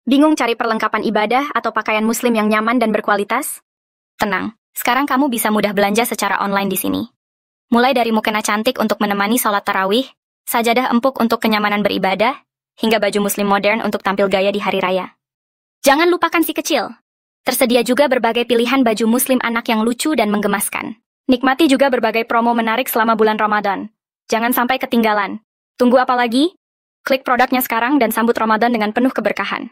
Bingung cari perlengkapan ibadah atau pakaian muslim yang nyaman dan berkualitas? Tenang, sekarang kamu bisa mudah belanja secara online di sini. Mulai dari mukena cantik untuk menemani sholat tarawih, sajadah empuk untuk kenyamanan beribadah, hingga baju muslim modern untuk tampil gaya di hari raya. Jangan lupakan si kecil. Tersedia juga berbagai pilihan baju muslim anak yang lucu dan menggemaskan. Nikmati juga berbagai promo menarik selama bulan Ramadan. Jangan sampai ketinggalan. Tunggu apa lagi? Klik produknya sekarang dan sambut Ramadan dengan penuh keberkahan.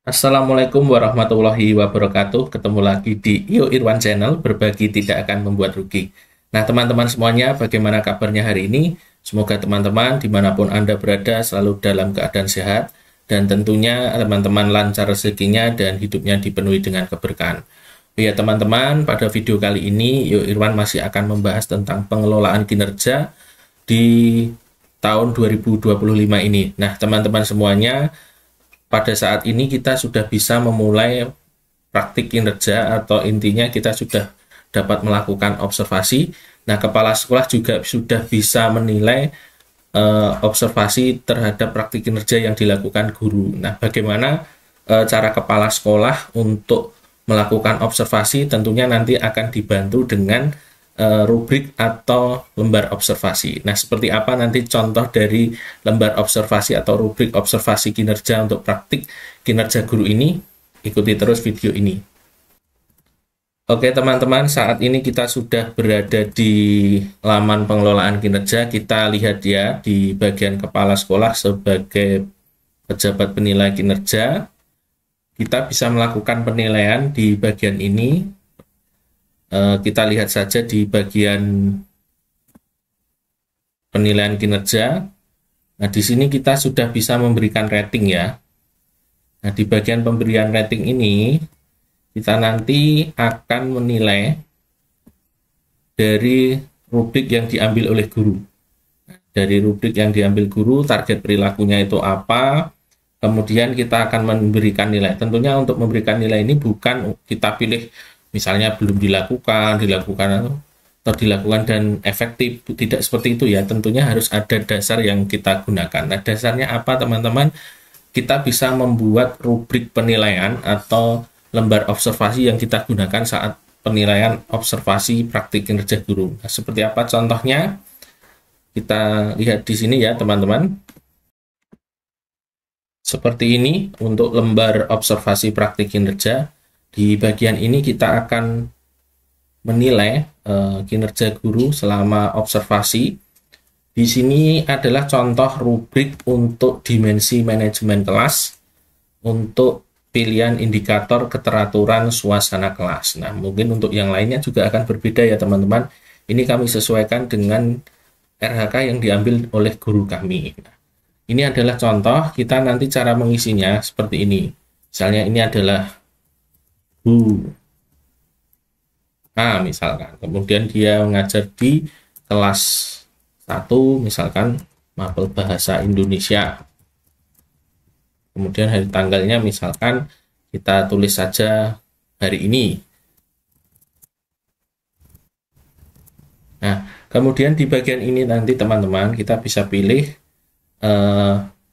Assalamualaikum warahmatullahi wabarakatuh. Ketemu lagi di Iyo Irwan Channel, berbagi tidak akan membuat rugi. Nah teman-teman semuanya, bagaimana kabarnya hari ini? Semoga teman-teman dimanapun Anda berada selalu dalam keadaan sehat, dan tentunya teman-teman lancar rezekinya dan hidupnya dipenuhi dengan keberkahan. Ya teman-teman, pada video kali ini Iyo Irwan masih akan membahas tentang pengelolaan kinerja di tahun 2025 ini. Nah teman-teman semuanya, pada saat ini kita sudah bisa memulai praktik kinerja, atau intinya kita sudah dapat melakukan observasi. Nah, kepala sekolah juga sudah bisa menilai observasi terhadap praktik kinerja yang dilakukan guru. Nah, bagaimana cara kepala sekolah untuk melakukan observasi? Tentunya nanti akan dibantu dengan rubrik atau lembar observasi. Nah, seperti apa nanti contoh dari lembar observasi atau rubrik observasi kinerja untuk praktik kinerja guru ini? Ikuti terus video ini. Oke teman-teman, saat ini kita sudah berada di laman pengelolaan kinerja. Kita lihat ya di bagian kepala sekolah sebagai pejabat penilai kinerja. Kita bisa melakukan penilaian di bagian ini. Kita lihat saja di bagian penilaian kinerja. Nah, di sini kita sudah bisa memberikan rating ya. Nah, di bagian pemberian rating ini, kita nanti akan menilai dari rubrik yang diambil oleh guru. Nah, dari rubrik yang diambil guru, target perilakunya itu apa, kemudian kita akan memberikan nilai. Tentunya untuk memberikan nilai ini bukan kita pilih misalnya belum dilakukan atau dilakukan dan efektif, tidak seperti itu ya. Tentunya harus ada dasar yang kita gunakan. Nah, dasarnya apa teman-teman? Kita bisa membuat rubrik penilaian atau lembar observasi yang kita gunakan saat penilaian observasi praktik kinerja guru. Nah, seperti apa contohnya? Kita lihat di sini ya teman-teman. Seperti ini untuk lembar observasi praktik kinerja. Di bagian ini kita akan menilai kinerja guru selama observasi. Di sini adalah contoh rubrik untuk dimensi manajemen kelas untuk pilihan indikator keteraturan suasana kelas. Nah, mungkin untuk yang lainnya juga akan berbeda ya teman-teman. Ini kami sesuaikan dengan RHK yang diambil oleh guru kami. Nah, ini adalah contoh, kita nanti cara mengisinya seperti ini. Misalnya ini adalah misalkan, kemudian dia mengajar di kelas 1, misalkan mapel bahasa Indonesia. Kemudian hari tanggalnya misalkan kita tulis saja hari ini. Nah, kemudian di bagian ini nanti teman-teman kita bisa pilih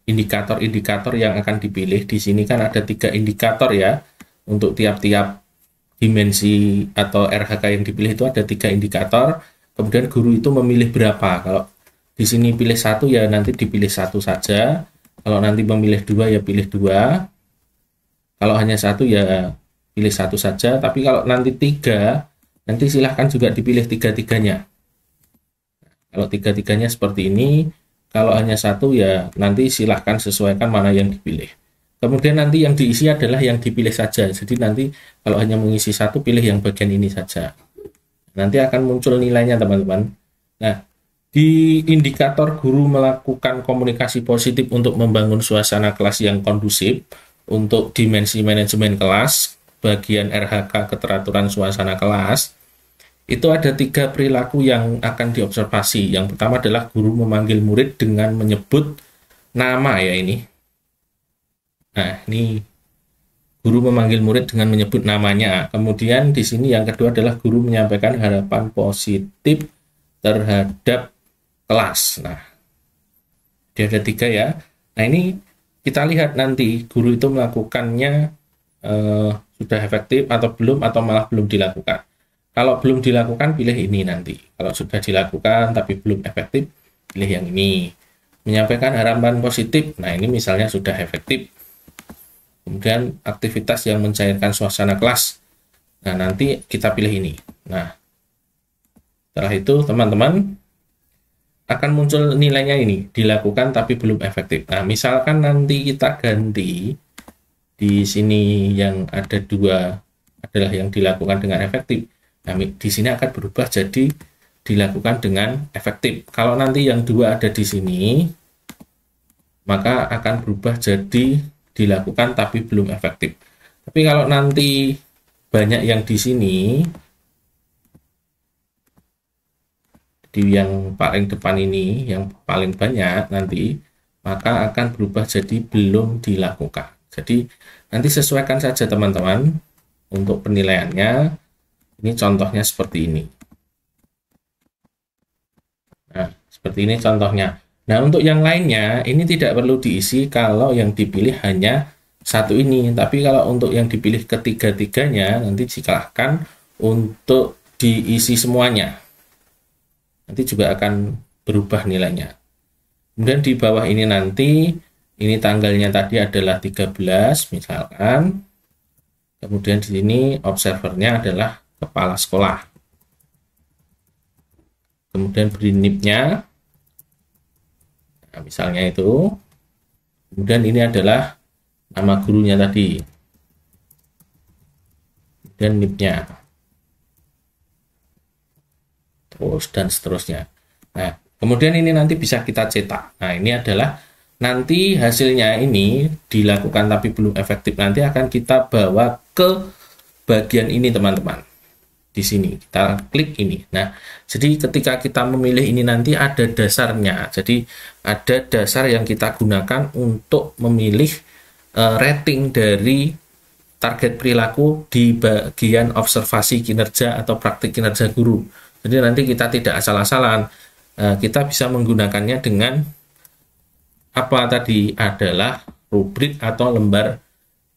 indikator-indikator yang akan dipilih. Di sini kan ada 3 indikator ya. Untuk tiap-tiap dimensi atau RHK yang dipilih itu ada 3 indikator. Kemudian guru itu memilih berapa. Kalau di sini pilih 1 ya nanti dipilih 1 saja. Kalau nanti memilih 2 ya pilih 2. Kalau hanya 1 ya pilih 1 saja. Tapi kalau nanti 3, nanti silahkan juga dipilih 3-3-nya. Kalau 3-3-nya seperti ini. Kalau hanya 1 ya nanti silahkan sesuaikan mana yang dipilih. Kemudian nanti yang diisi adalah yang dipilih saja. Jadi nanti kalau hanya mengisi 1, pilih yang bagian ini saja. Nanti akan muncul nilainya teman-teman. Nah, di indikator guru melakukan komunikasi positif untuk membangun suasana kelas yang kondusif, untuk dimensi manajemen kelas, bagian RHK keteraturan suasana kelas, itu ada 3 perilaku yang akan diobservasi. Yang pertama adalah guru memanggil murid dengan menyebut nama ya ini. Nah, ini guru memanggil murid dengan menyebut namanya. Kemudian di sini yang kedua adalah guru menyampaikan harapan positif terhadap kelas. Nah, dia ada 3 ya. Nah, ini kita lihat nanti guru itu melakukannya sudah efektif atau belum, atau malah belum dilakukan. Kalau belum dilakukan, pilih ini nanti. Kalau sudah dilakukan tapi belum efektif, pilih yang ini. Menyampaikan harapan positif, nah ini misalnya sudah efektif. Kemudian aktivitas yang mencairkan suasana kelas, nah nanti kita pilih ini. Nah, setelah itu teman-teman akan muncul nilainya ini, dilakukan tapi belum efektif. Nah, misalkan nanti kita ganti di sini yang ada 2 adalah yang dilakukan dengan efektif. Nah, di sini akan berubah jadi dilakukan dengan efektif. Kalau nanti yang 2 ada di sini, maka akan berubah jadi dilakukan tapi belum efektif. Tapi kalau nanti banyak yang di sini, di yang paling depan ini, yang paling banyak nanti, maka akan berubah jadi belum dilakukan. Jadi nanti sesuaikan saja teman-teman untuk penilaiannya. Ini contohnya seperti ini. Nah, seperti ini contohnya. Nah, untuk yang lainnya, ini tidak perlu diisi kalau yang dipilih hanya 1 ini. Tapi kalau untuk yang dipilih ketiga-tiganya, nanti silakan untuk diisi semuanya. Nanti juga akan berubah nilainya. Kemudian di bawah ini nanti, ini tanggalnya tadi adalah 13, misalkan. Kemudian di sini observernya adalah kepala sekolah. Kemudian beri NIP-nya. Nah, misalnya itu. Kemudian ini adalah nama gurunya tadi. Dan NIP-nya. Terus dan seterusnya. Nah, kemudian ini nanti bisa kita cetak. Nah, ini adalah nanti hasilnya ini dilakukan tapi belum efektif. Nanti akan kita bawa ke bagian ini teman-teman. Di sini kita klik ini. Nah, jadi ketika kita memilih ini nanti ada dasarnya. Jadi ada dasar yang kita gunakan untuk memilih rating dari target perilaku di bagian observasi kinerja atau praktik kinerja guru. Jadi nanti kita tidak asal-asalan. Kita bisa menggunakannya dengan apa tadi adalah rubrik atau lembar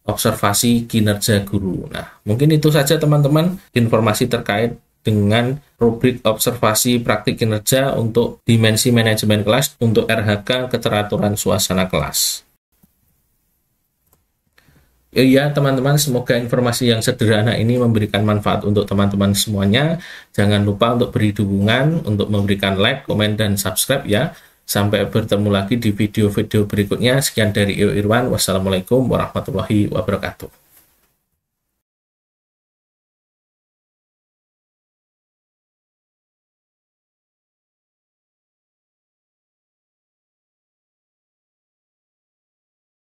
observasi kinerja guru. Nah, mungkin itu saja teman-teman informasi terkait dengan rubrik observasi praktik kinerja untuk dimensi manajemen kelas untuk RHK keteraturan suasana kelas. Ya teman-teman, semoga informasi yang sederhana ini memberikan manfaat untuk teman-teman semuanya. Jangan lupa untuk beri dukungan, untuk memberikan like, komen, dan subscribe ya. Sampai bertemu lagi di video-video berikutnya. Sekian dari Iyo Irwan. Wassalamualaikum warahmatullahi wabarakatuh.